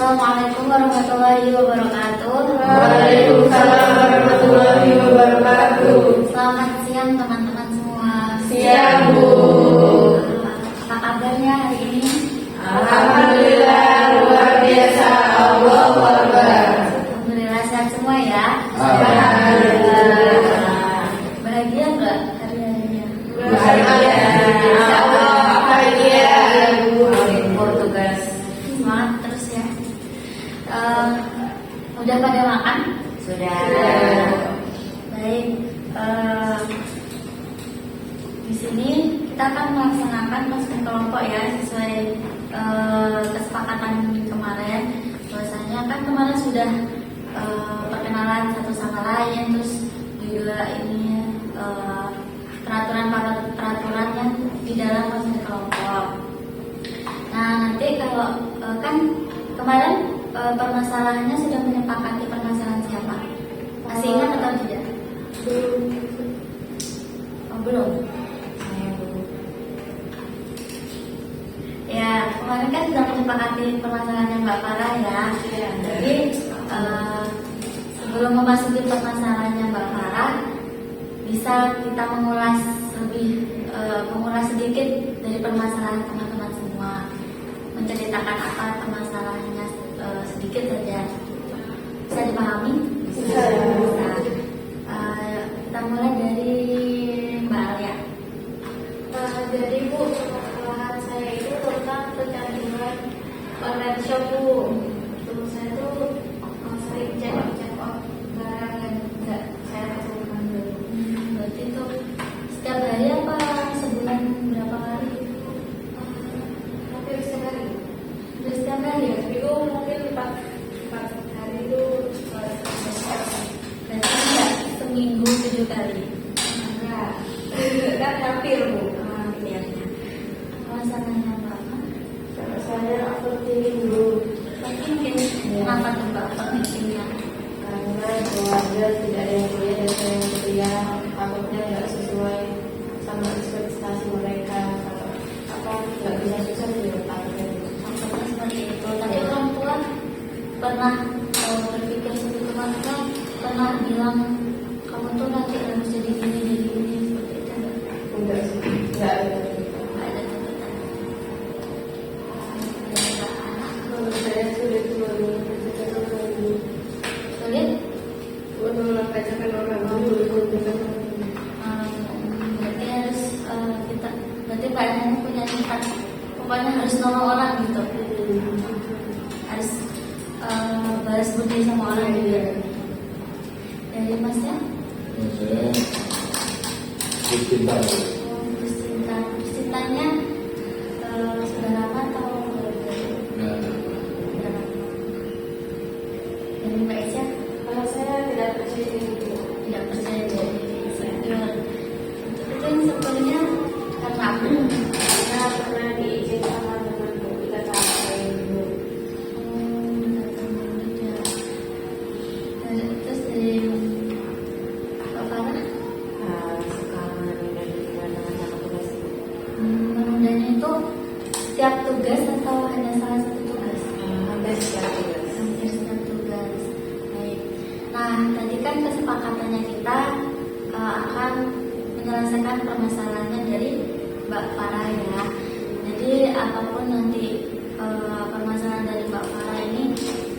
Assalamualaikum warahmatullahi wabarakatuh. Waalaikumsalam warahmatullahi wabarakatuh. Selamat siang teman-teman semua. Siang, Bu. Apa kabarnya hari ini? Alhamdulillah luar biasa. Allahu Akbar. Alhamdulillah sehat semua ya. Alhamdulillah. Bahagia nggak hari-harinya? Bahagia. Insya Allah bahagia. Tugas. Semangat terus ya. Udah pada makan? Sudah. Baik. Di sini kita akan melaksanakan masukan kelompok ya sesuai kesepakatan kemarin. Bahwasanya kan kemarin sudah perkenalan satu sama lain, terus juga ini peraturan yang di dalam masukan kelompok. Nah nanti kalau kan kemarin permasalahannya sudah menyepakati permasalahan siapa? Masih ingat atau tidak? Belum. Ya, kemarin kan sudah menyepakati permasalahannya Mbak Farah ya. Jadi sebelum memasuki permasalahannya Mbak Farah, bisa kita mengulas sedikit dari permasalahan teman-teman semua, menceritakan apa permasalahannya sedikit saja. Bisa dipahami? Bisa. Kita mulai dari Mbak Alia. Jadi Bu, permasalahan saya itu tentang kecanduan online shop Bu. Terus saya tuh sering check out barang yang nggak saya lakukan dulu. Berarti itu setiap hari apa sebulan berapa kali? Hampir setiap hari. Hampir setiap hari ya? Itu mungkin 4 hari itu Berarti enggak seminggu 7 kali. enggak. Kan hampir Bu. Masalahnya apa? Saya overthinking dulu Mungkin kenapa tuh Mbak overthinkingnya? karena keluarga tidak ada yang kuliah dan saya yang kuliah, takutnya nggak sesuai sama ekspektasi mereka. Kalau nggak bisa sukses juga takutnya gitu. Maksudnya seperti itu. Tapi orang tua pernah berpikir seperti itu, maksudnya pernah bilang kamu tuh nanti harus jadi gini seperti itu enggak? Enggak sih, nggak ada. Nggak ada catatan. Menurut saya sulit mengerjakan orang dulu. Sulit? Mengerjakan orang dulu. Berarti harus berarti Pak Erhan punya sifat pokoknya harus nolong orang gitu, harus balas budi sama orang juga. Dari Masnya? Saya bercinta. Cintanya sudah lama atau Nah, sudah lama? Dari Mbak Isya? Kalau saya tidak percaya itu. Tidak percaya diri. Itu yang sebenarnya karena aku Karena pernah diizin sama temanku kita sampai dulu. Terus dari Pak Farah, Suka menunda dengan tugas. menundanya itu setiap tugas atau hanya salah satu tugas? Hampir setiap tugas. Hampir setiap tugas. Baik. Nah, tadi kan kesepakatannya kita akan menyelesaikan permasalahannya dari Mbak Farah ya. Jadi apapun nanti permasalahan dari Mbak Farah ini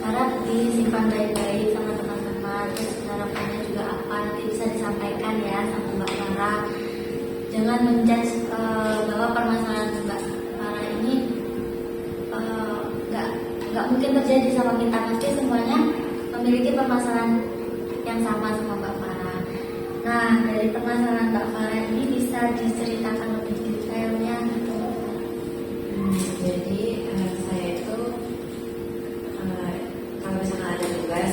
harap disimpan baik-baik sama teman-teman. Terus harapannya juga apa nanti bisa disampaikan ya sama Mbak Farah. Jangan menjudge bahwa permasalahan Mbak Farah ini nggak mungkin terjadi sama kita. Pasti semuanya memiliki permasalahan yang sama Mbak Farah. Nah, dari permasalahan Mbak Farah ini bisa diceritakan lebih detailnya gitu. Jadi saya itu kalau misalkan ada tugas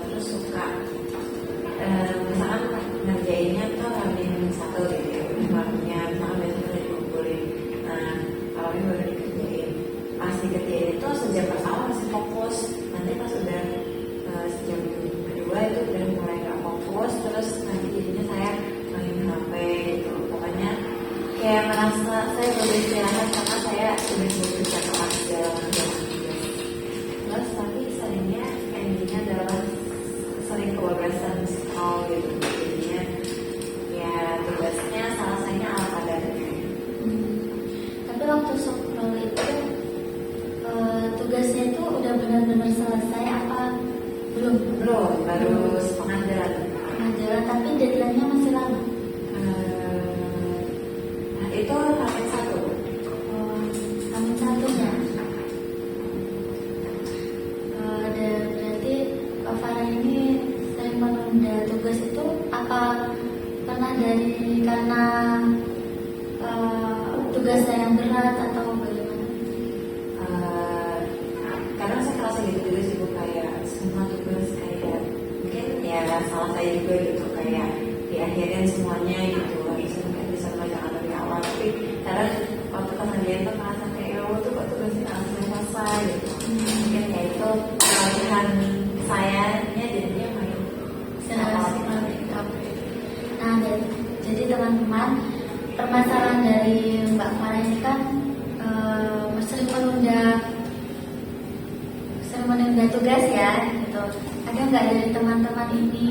terus suka misalkan ngerjainnya tuh Hamin satu gitu ya, waktunya misalkan besok udah dikumpulin. Nah kalau ini baru dikerjain, pas dikerjain itu sejam pertama masih fokus, nanti pas udah sejam kedua itu udah mulai gak fokus, terus nanti jadinya saya main HP gitu. Pokoknya kayak merasa saya baru istirahat karena saya sudah berusaha keras dalam kerjaan. Belum, baru setengah jalan. Jalan tapi deadline-nya masih lama. Nah, itu hamin satu. Amin satunya. Berarti Kak Farah ini sering menunda tugas itu apa pernah karena tugasnya yang berat atau bagaimana? Kadang saya kerasa gitu juga sih Bu, kayak semua tugas kayak mungkin ya salah saya juga gitu, kayak diakhirin semuanya gitu, harusnya mungkin bisa belajar dari awal, tapi kadang waktu pas ngerjain tuh merasa kayak tuh kok tugasnya langsung selesai gitu. Mungkin ya itu pilihan sayanya jadinya main Nah, jadi teman-teman, permasalahan dari Mbak Farah ini kan sering menunda tugas ya, gitu. Ada nggak dari teman-teman ini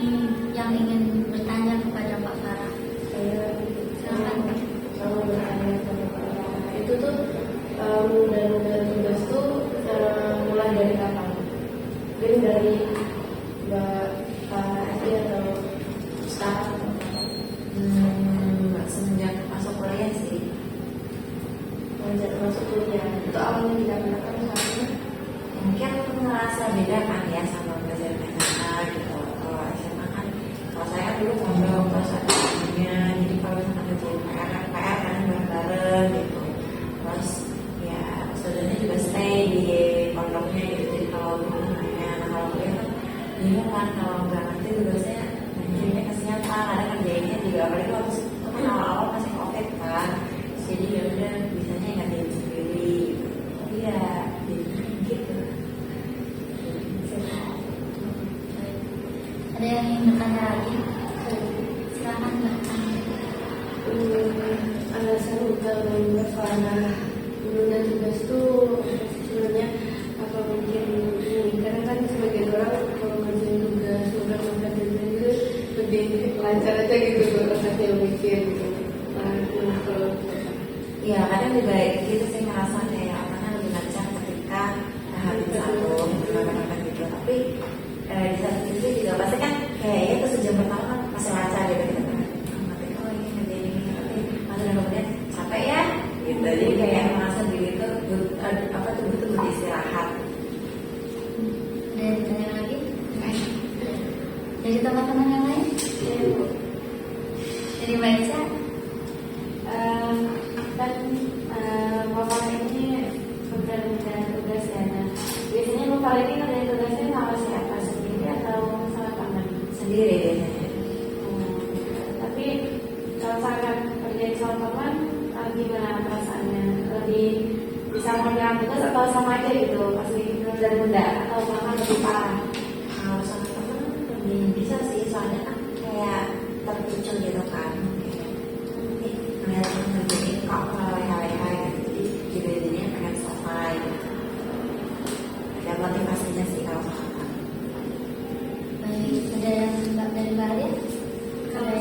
yang ingin bertanya kepada Mbak Farah? Silakan Mbak. Kalau bertanya kepada Mbak Farah, itu tuh menunda tugas tuh mulai dari kapan? Mungkin dari Mbak Farah aja atau sekarang? Semenjak masuk kuliah sih. Semenjak masuk kuliah itu awalnya dikarenakan karena Mungkin ngerasa beda kan ya sama belajar SMA gitu. Kalau SMA kan, kalau saya kan dulu pondok terus ada temennya, jadi kalau misalkan ngerjain PR kan bareng gitu. Terus ya saudaranya juga stay di pondoknya gitu, jadi kalau dulu nanya, nah kalau kuliah kan bingung kan, kalau nggak ngerti tugasnya ngerjainnya ke siapa, kadang kerjainnya juga apalagi waktu itu kan awal-awal masih COVID kan, jadi ya udah bisanya ngerjain sendiri. Iya, gitu. Ada yang ingin bertanya lagi? Silakan Mbak. alasan utama Mbak Farah menunda tugas tuh sebenarnya apa mungkin ini karena kan sebagai orang kalau ngerjain tugas udah itu lebih lancar aja gitu rasanya mikir gitu. Kalau Iya, kadang juga gitu sih ngerasa kayak apanya lebih lancar ketika habis satu kadang-kadang gitu. Tapi di satu sisi juga pasti kan kayak itu sejam pertama kan masih lancar gitu kan. Tapi kalau ini ngerjain ini tapi masih kemudian capek ya gitu. Jadi kayak merasa diri itu tubuh beristirahat. Ada yang bertanya lagi? Dari teman-teman yang lain? Dari Mbak Isa? kan Bapak ini menunda tugas ya. Nah, biasanya Bapak ini ngerjain tugasnya sama siapa, sendiri atau sama teman? Sendiri biasanya. Tapi kalau misalkan kerjain sama teman, gimana perasaannya? Lebih bisa mengerjakan tugas atau sama aja gitu, pasti nunda-nunda atau malah lebih parah? Kalau sama teman lebih bisa sih, soalnya kan kayak terpicu gitu kan. Ngeliat ngerjain kok leha-leha gitu, jadi juga jadinya pengen selesai gitu. Ada motivasinya sih kalau sama teman. Baik, ada yang dari Mbak Alia? Kalau saya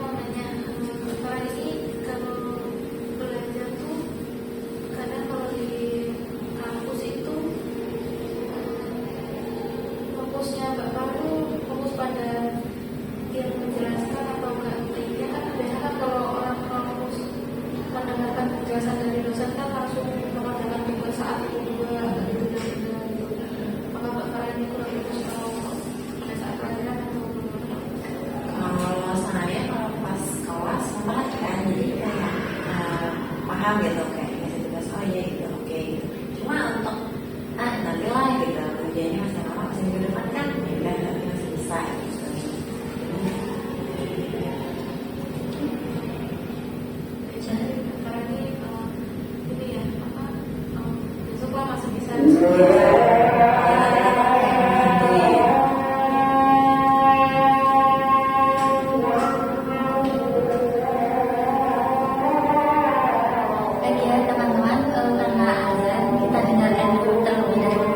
mau nanya, Bapak ini kalau belajar tuh kadang kalau di kampus itu fokusnya Bapak tuh fokus pada yang menjelaskan atau enggak? Ya kan biasanya kan kalau orang fokus mendengarkan penjelasan dari dosen kan langsung mengerjakan tugas saat itu juga gitu. Apakah Bapak ini kurang fokus kalau pada saat pelajaran atau Kalau saya kalau pas kelas memang kan jadi kayak paham gitu kayak dikasih tugas oh iya gitu oke gitu. Cuma untuk nanti lah gitu kerjanya masih lama masih minggu depan kan ya udah nanti masih bisa gitu. jadi Bapak ini ya apa besok lah masih bisa Baik ya teman-teman, karena azan kita dengarkan dulu terlebih dahulu.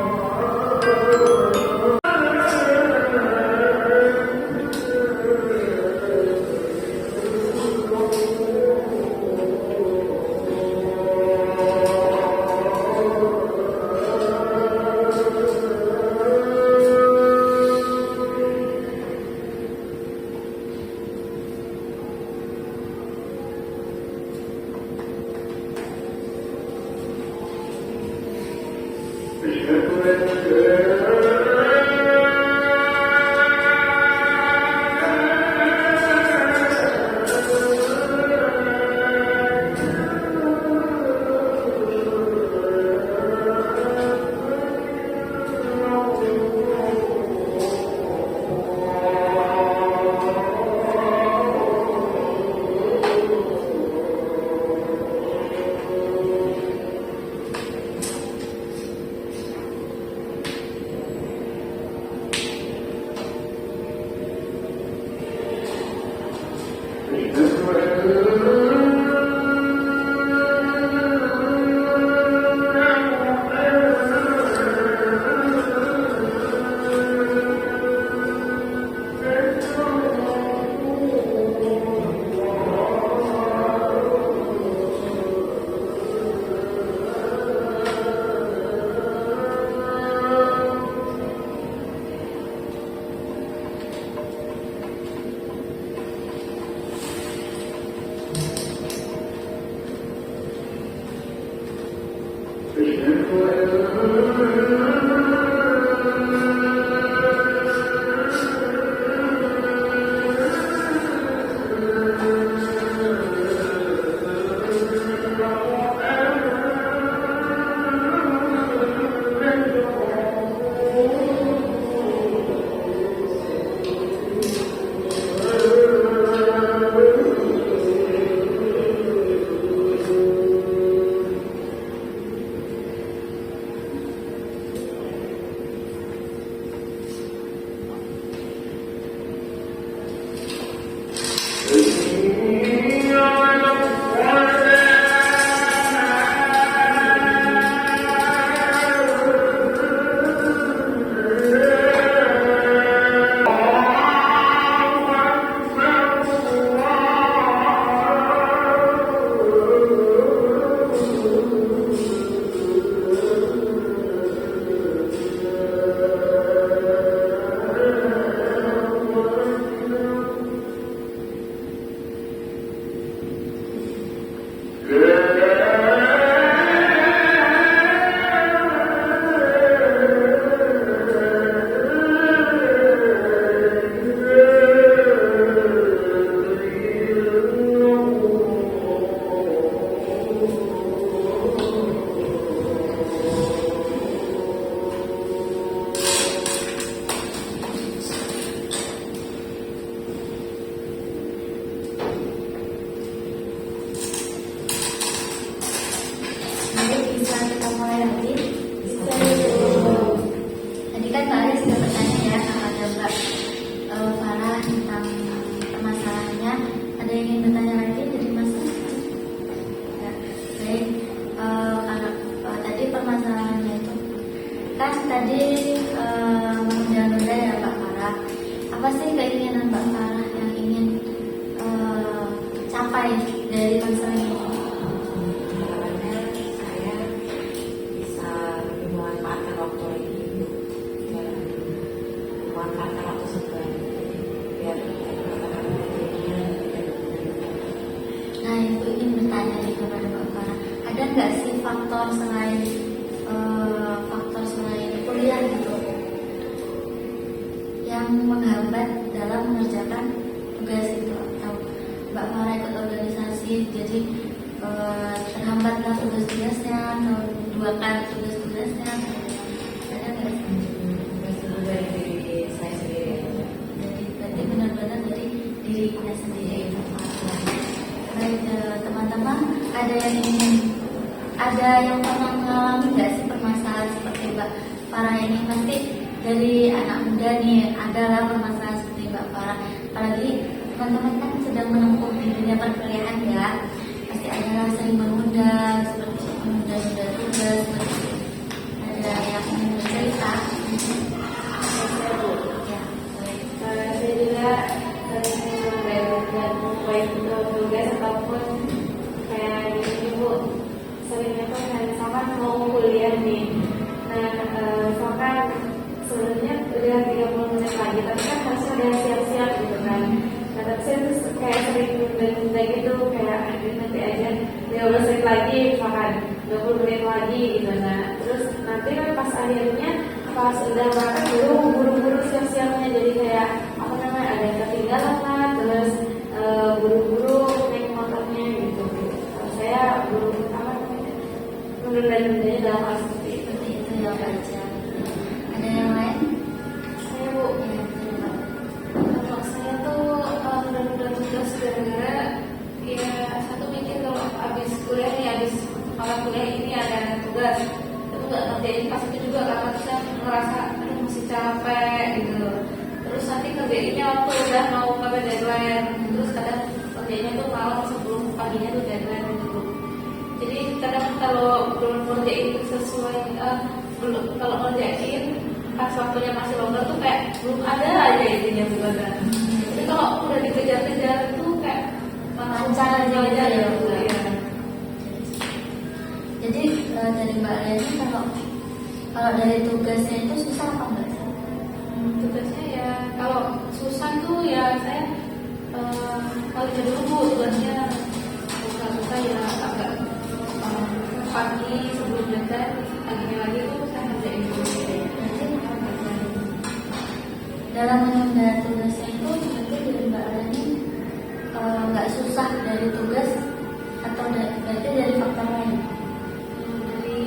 Baik, bisa kita mulai lagi. Bisa. Tadi kan Mbak Aris sudah bertanya ya kepada Mbak Farah tentang permasalahannya. Ada yang ingin bertanya lagi dari Mas? Ya, baik. Kalau tadi permasalahannya itu kan tadi menunda-nunda ya Mbak Farah. Apa sih keinginan Mbak Farah yang ingin capai dari konseling ini? Harapannya saya bisa lebih memanfaatkan waktu lagi hidup, dan memanfaatkan waktu sebenarnya biar kata-katanya Nah, Ibu ingin bertanya nih kepada Mbak Farah, ada nggak sih faktor selain kuliah gitu yang menghambat dalam mengerjakan tugas itu, atau Mbak Farah ikut organisasi jadi terhambatlah tugas-tugasnya atau dua kali tugas-tugasnya, ada nggak sih? itu dari diri saya sendiri. Jadi berarti benar-benar dari dirinya sendiri. Baik, teman-teman, ada yang pernah mengalami nggak sih permasalahan seperti Mbak Farah ini? Pasti dari anak muda nih adalah permasalahan seperti Mbak Farah. Apalagi teman-teman kan sedang menempuh di dunia perkuliahan ya, pasti adalah sering menunda, seperti menunda-nunda tugas, seperti ada yang ingin bercerita. Ya, baik. Saya juga sering membayar baik untuk tugas ataupun kayak gini Bu, seringnya tuh kayak misalkan mau kuliah nih, nah misalkan sebenarnya udah 30 menit lagi tapi kan harusnya udah siap-siap gitu kan. Nah tapi saya tuh kayak sering nunda-nunda gitu, kayak nanti aja 15 menit lagi, misalkan 20 menit lagi gitu. Nah terus nanti kan pas akhirnya pas udah berangkat buru-buru siap-siapnya, jadi kayak apa namanya ada yang ketinggalan lah, terus buru-buru naik motornya gitu. Kalau saya buru apa namanya menunda-nundanya dalam hal seperti itu. Seperti itu ya baca. Ada yang lain? Saya bu, Ya, coba. kalau saya tuh menunda tugas gara-gara ya satu mikir kalau habis kuliah nih, habis malam kuliah ini ada tugas itu nggak ngerjain pas itu juga karena saya ngerasa aduh masih capek gitu. Terus nanti kerjainnya waktu udah mau ke deadline, terus kadang kerjainnya tuh malam sebelum paginya tuh deadline gitu. Jadi kadang kalau belum ngerjain sesuai belum kalau ngerjain pas waktunya masih longgar tuh kayak belum ada aja intinya tugasnya. Jadi kalau udah dikejar-kejar tuh kayak Lancar aja gitu ya, Bu, ya. ya. Jadi dari Mbak Leni kalau dari tugasnya itu susah apa enggak sih? Tugasnya ya kalau susah tuh ya saya kalau dulu bu tugasnya susah ya agak pagi sebelum deadline paginya lagi tuh saya ngerjain dulu. Dalam menunda tugasnya itu berarti dari Mbak Leni nggak susah dari tugas atau berarti dari faktor lain? Dari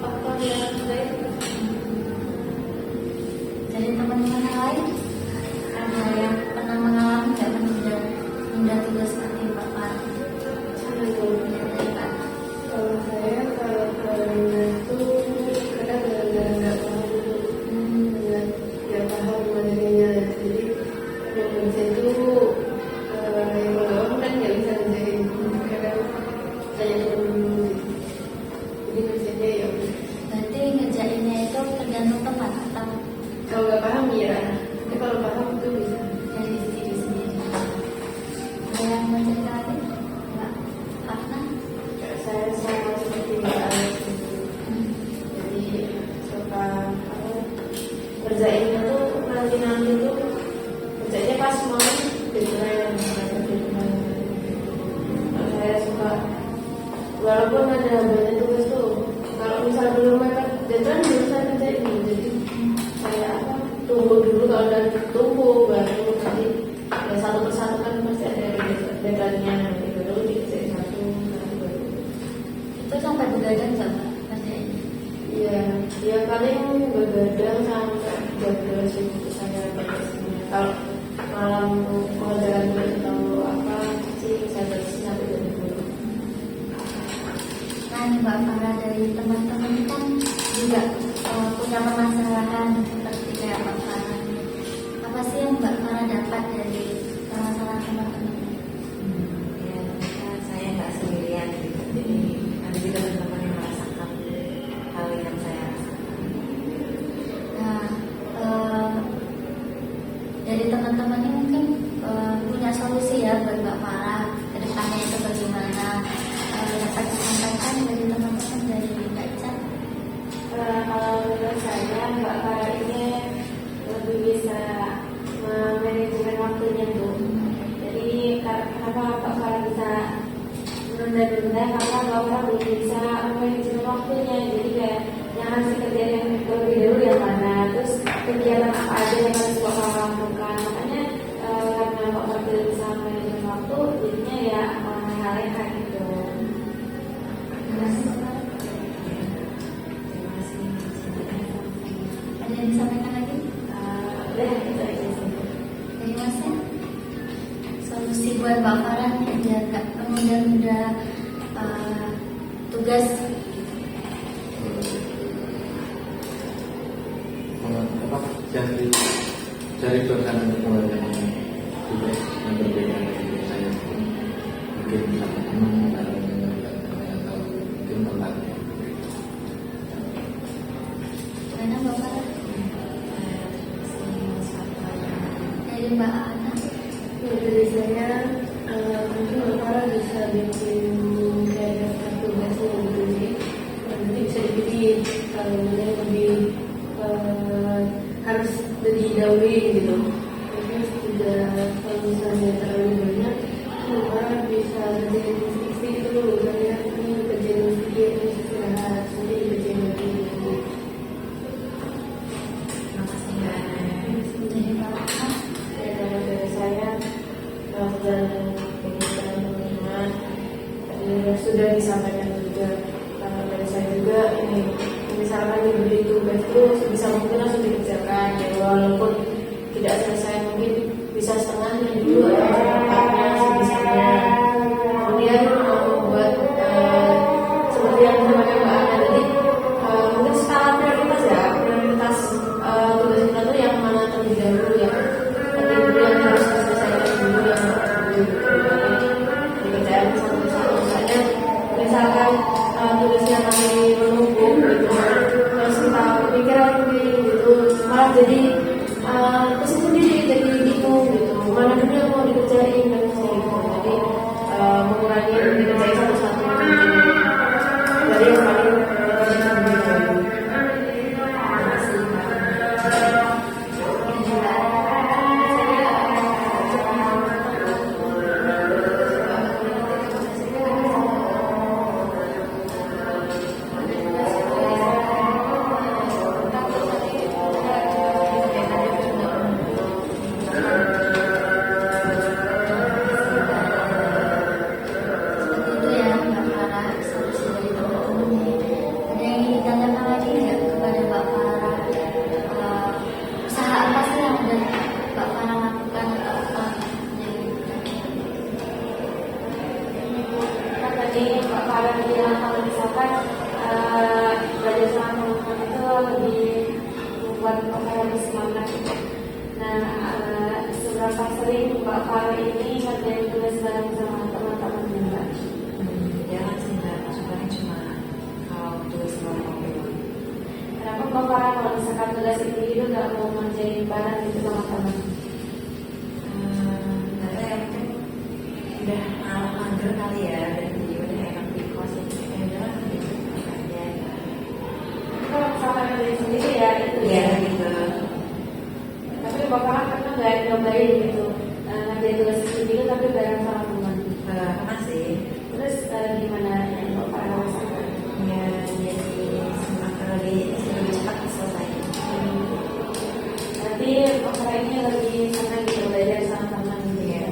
faktor yang baik Dari teman-teman yang lain ada yang pernah mengalami nggak menunda tugas seperti Mbak Farah? Ya, dari Mbak. Kalau saya itu kadang nggak paham materinya, jadi yang bisa itu yang belum kan nggak bisa ngerjain, kadang tanya temen dulu gitu. Jadi biasanya ya Berarti ngerjainnya itu tergantung teman atau kalau nggak paham ya, tapi kalau paham itu bisa. dari diri sendiri? Ada yang mau cerita lagi? Mbak Afna? Saya sama seperti Mbak Alex gitu. Jadi suka kerjainnya tuh nanti tuh kerjanya pas malam deadline. Kalau saya suka walaupun ada banyak tugas tuh, kalau misal belum mepet deadline belum saya kerjain, jadi saya tunggu dulu, kalau udah tunggu baru nanti ya satu persatu kan pasti ada deadline-nya gitu, dulu dikerjain satu baru. Itu sampai begadang nggak Mbak ngerjainnya? Iya, ya paling begadang sampai 12 itu saya beresnya. Kalau malam pengajaran atau apa sih saya beresin sampai jam 10. Nah, nih Mbak Farah, dari teman-teman kan juga punya permasalahan seperti kayak Mbak Farah. Apa sih yang Mbak Farah dapat dari permasalahan teman-teman? Ya, ternyata saya nggak sendirian gitu. Jadi ada juga teman-teman yang merasakan hal yang saya rasakan. Nah, dari teman-teman ini mungkin punya solusi ya buat Mbak Farah ke depannya itu bagaimana? Dapat disampaikan dari teman-teman dari Mbak Ica? Kalau menurut saya Mbak Farah ini lebih bisa manajemen waktunya tuh. Jadi kenapa Mbak Farah bisa menunda-nunda, karena Mbak Farah belum bisa manajemen waktunya. Jadi kayak yang harus dikerjain yang lebih dulu yang mana, terus kegiatan apa aja yang harus Mbak Farah lakukan. Makanya karena Mbak Farah tidak bisa manajemen waktu, jadinya ya hal-hal yang kayak gitu. Terima kasih Mbak Farah. Terima kasih. Ada yang disampaikan lagi? Udah itu aja sih. Dari Mas ya? Solusi buat Mbak Farah nih biar nggak menunda-nunda tugas. Cari suasana keluarga yang juga yang berbeda dari saya, mungkin sama teman atau mungkin tempatnya. Karena Mbak Farah dari Mbak Ana. Dari saya mungkin Mbak Farah bisa bikin kayak daftar tugasnya gitu sih. Nanti bisa dipilih kalau mana yang lebih harus didahului gitu. Terus juga kalau misalnya terlalu banyak, Mbak Farah bisa kerjain skripsi itu dulu. Saya ini kerjain skripsi istirahat. Nanti itu sebisa mungkin langsung dikerjakan ya, walaupun tidak selesai mungkin bisa setengahnya dulu atau seperempatnya sebisanya. Kemudian membuat seperti yang disampaikan Mbak Ana tadi, mungkin skala prioritas ya, prioritas tugas kita tuh yang mana terlebih dahulu ya, nanti dulu yang harus diselesaikan dulu yang dikerjakan satu-satu. Misalnya misalkan tugasnya masih menumpuk gitu, terus kita pikiran gitu, malah jadi pusing sendiri, jadi bingung gitu, mana dulu yang mau dikerjain dan gitu. Jadi mengurangi dikerjain satu-satu dari yang paling terlebih dahulu. Seperti itu ya Mbak Farah, solusi dari teman-teman ini. Ada yang ingin ditanyakan lagi nggak kepada Mbak Farah? Usaha apa sih yang udah Mbak Farah lakukan? Kan tadi Mbak Farah bilang kalau misalkan belajar sama teman-teman itu lebih membuat Mbak Farah lebih semangat. Nah, seberapa sering Mbak Farah ini ngerjain tugas bareng sama teman-temannya Mbak? Jangan sih Mbak, sebenarnya cuma kalau tugas kelompok doang. Kenapa Mbak Farah kalau misalkan tugas individu nggak mau ngerjain bareng gitu sama teman? Karena ya mungkin udah mager kali ya, dan jadi udah enak di kos ya, udah gitu aja. Kalau misalkan ngerjain sendiri ya itu Iya gitu. Tapi Mbak Farah pernah nggak nyobain gitu ngerjain tugas individu tapi bareng sama teman? Pernah sih. Terus gimana yang Mbak Farah rasakan? Ya jadi semakin lebih cepat selesai. Berarti Mbak Farah ini lebih senang gitu belajar sama teman gitu ya?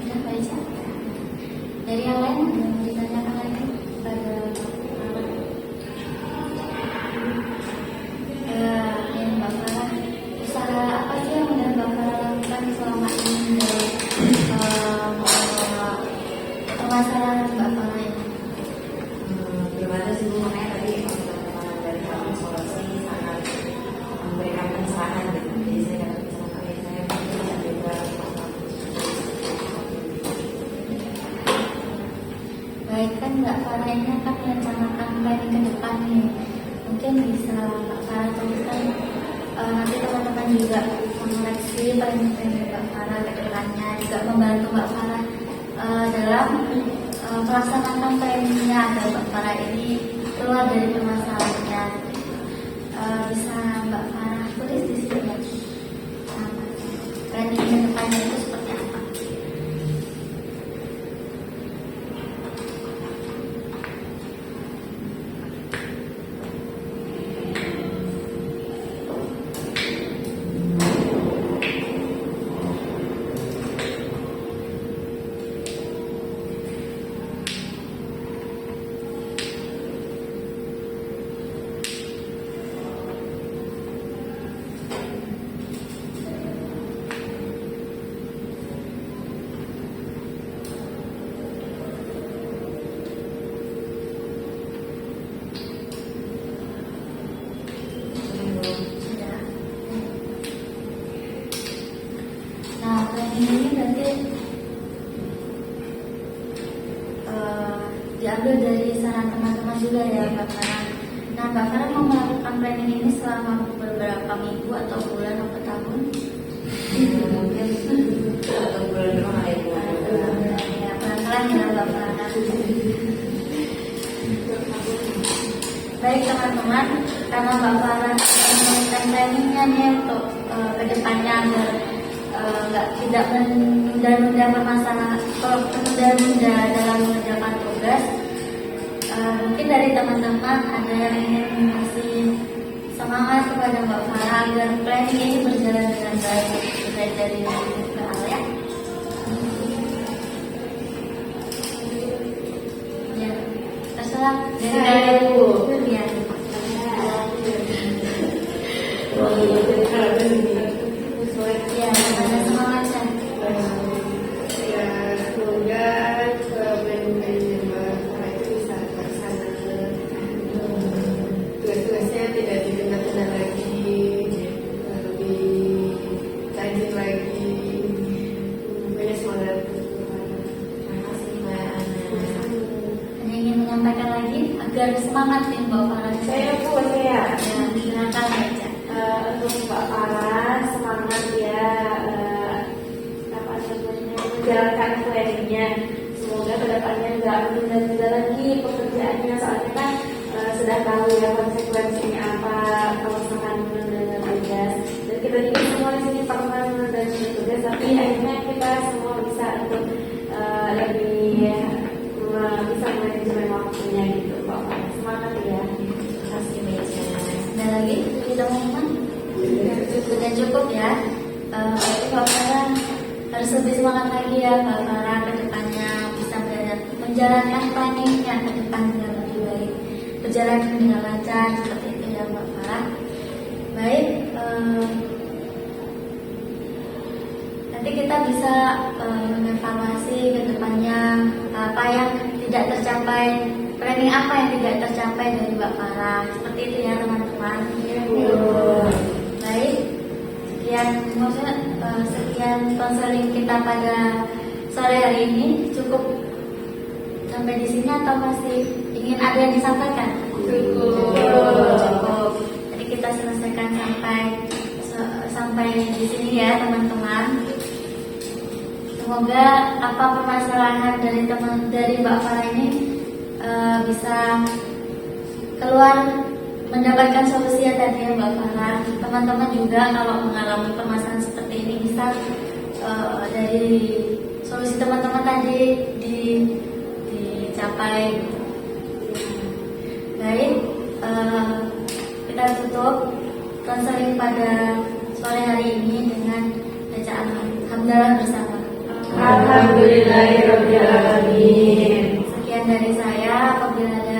Udah baca. Dari yang lain ada yang ditanyakan lagi kepada Mbak Farah? Yang Mbak Farah, usaha apa sih yang udah Mbak Farah lakukan selama ini dari permasalahan Mbak Farah ini? Belum ada sih, makanya tadi teman-teman dari kamu solusi sangat memberikan pencerahan gitu. Jadi saya dapat pencerahan, saya bisa juga Baik, kan Mbak Farah ini akan merencanakan planning ke depan nih. Mungkin bisa Mbak Farah tuliskan, nanti teman-teman juga mengoreksi planning Mbak Farah ke depannya, juga membantu Mbak Farah dalam melaksanakan planningnya agar Mbak Farah ini keluar dari permasalahannya. Bisa Mbak Farah tulis di sini ya, planning ke depannya itu seperti apa? Nah, planning ini berarti diambil dari saran teman-teman juga ya Mbak Farah. Nah, Mbak Farah mau melakukan planning ini selama beberapa minggu atau bulan atau tahun? mungkin satu bulan doang ya Bu. Ya, pelan-pelan ya Mbak Farah. Baik teman-teman, karena Mbak Farah memberikan planningnya nih untuk kedepannya agar tidak menunda-nunda permasalahan, menunda-nunda dalam mengerjakan tugas. Mungkin dari teman-teman ada yang ingin kasih semangat kepada Mbak Farah agar planning ini berjalan dengan baik. Kita dari Mbak Alia. Ya, terserah dari Saya, Bu. Ya. jadi harapnya lebih sesuai. Ya, ada semangatnya. Ya semoga manajemen Bapara itu bisa terlaksana, tugas-tugasnya tidak ditunda-tunda lagi, lebih rajin lagi, banyak semangat. Terima kasih Mbak Ana. Ada yang ingin menyampaikan lagi agar semangat nih Mbak Farah? Saya saya Ya, silakan baca. Untuk Mbak Farah semangat ya, apa namanya, menjalankan planningnya. Semoga kedepannya nggak menunda-nunda lagi pekerjaannya, soalnya kan sudah tahu ya konsekuensinya apa kalau misalkan menunda tugas. Dan kita juga semua di sini pernah menunda tugas, tapi akhirnya kita semua bisa untuk lebih bisa manajemen waktunya gitu Mbak Farah. Semangat ya. Terima kasih Meja. Ada lagi? Tidak teman-teman? Sudah cukup ya. Mbak Farah harus lebih semangat lagi ya Mbak Farah ke depannya, bisa menjalankan planningnya ke depan dengan lebih baik, berjalan dengan lancar seperti itu ya Mbak Farah. Baik, nanti kita bisa mengevaluasi ke depannya apa yang tidak tercapai, planning apa yang tidak tercapai dari Mbak Farah. Seperti itu ya teman-teman. Baik, sekian konseling kita pada sore hari ini. Cukup sampai di sini atau masih ingin ada yang disampaikan? Cukup. Jadi kita selesaikan sampai di sini ya teman-teman. Semoga apa permasalahan dari Mbak Farah ini bisa keluar mendapatkan solusi ya tadi ya Mbak Farah. Teman-teman juga kalau mengalami permasalahan seperti ini bisa dari solusi teman-teman tadi dicapai. Baik, kita tutup konseling pada sore hari ini dengan bacaan hamdalah bersama. Alhamdulillahirobbilalamin. Sekian dari saya. Apabila ada